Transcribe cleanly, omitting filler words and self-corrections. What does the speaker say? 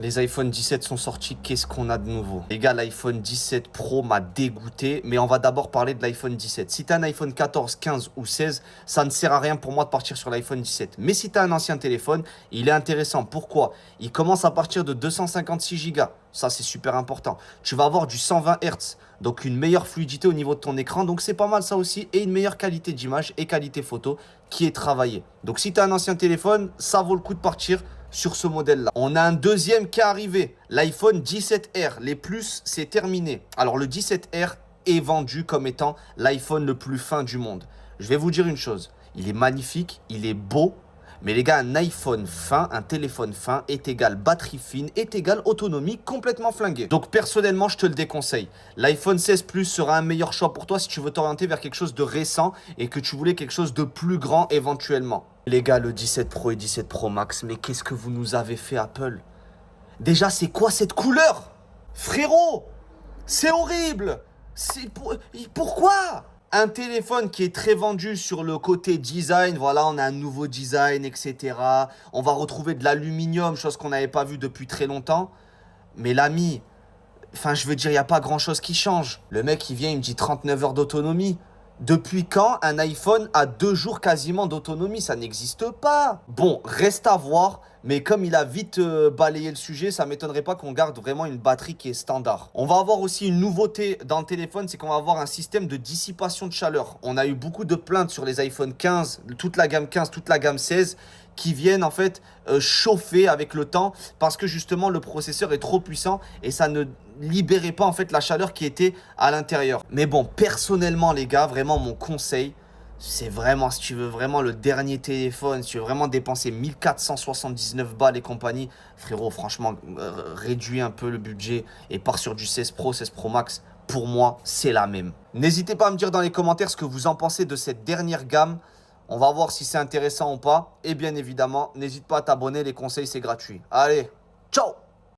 Les iPhone 17 sont sortis, qu'est-ce qu'on a de nouveau? Les gars, l'iPhone 17 Pro m'a dégoûté, mais on va d'abord parler de l'iPhone 17. Si tu as un iPhone 14, 15 ou 16, ça ne sert à rien pour moi de partir sur l'iPhone 17. Mais si tu as un ancien téléphone, il est intéressant. Pourquoi? Il commence à partir de 256 Go. Ça, c'est super important. Tu vas avoir du 120 Hz, donc une meilleure fluidité au niveau de ton écran. Donc, c'est pas mal ça aussi. Et une meilleure qualité d'image et qualité photo qui est travaillée. Donc, si tu as un ancien téléphone, ça vaut le coup de partir sur ce modèle-là. On a un deuxième qui est arrivé, l'iPhone 17R. Les plus, c'est terminé. Alors, le 17R est vendu comme étant l'iPhone le plus fin du monde. Je vais vous dire une chose, il est magnifique, il est beau, mais les gars, un iPhone fin, un téléphone fin est égal batterie fine, est égal autonomie complètement flinguée. Donc personnellement, je te le déconseille. L'iPhone 16 Plus sera un meilleur choix pour toi si tu veux t'orienter vers quelque chose de récent et que tu voulais quelque chose de plus grand éventuellement. Les gars, le 17 Pro et 17 Pro Max, mais qu'est-ce que vous nous avez fait Apple? Déjà, c'est quoi cette couleur? Frérot, c'est horrible. Pourquoi? Un téléphone qui est très vendu sur le côté design, voilà, on a un nouveau design, etc. On va retrouver de l'aluminium, chose qu'on n'avait pas vue depuis très longtemps. Mais l'ami, enfin, je veux dire, il n'y a pas grand-chose qui change. Le mec, il vient, il me dit 39 heures d'autonomie. Depuis quand un iPhone a 2 jours quasiment d'autonomie? Ça n'existe pas. Bon, reste à voir. Mais comme il a vite balayé le sujet, ça ne m'étonnerait pas qu'on garde vraiment une batterie qui est standard. On va avoir aussi une nouveauté dans le téléphone, c'est qu'on va avoir un système de dissipation de chaleur. On a eu beaucoup de plaintes sur les iPhone 15, toute la gamme 15, toute la gamme 16, qui viennent en fait chauffer avec le temps parce que justement le processeur est trop puissant et ça ne libérait pas en fait la chaleur qui était à l'intérieur. Mais bon, personnellement les gars, vraiment mon conseil, c'est vraiment, si tu veux vraiment le dernier téléphone, si tu veux vraiment dépenser 1479 balles et compagnie, frérot, franchement, réduis un peu le budget et pars sur du 16 Pro, 16 Pro Max. Pour moi, c'est la même. N'hésitez pas à me dire dans les commentaires ce que vous en pensez de cette dernière gamme. On va voir si c'est intéressant ou pas. Et bien évidemment, n'hésite pas à t'abonner, les conseils, c'est gratuit. Allez, ciao!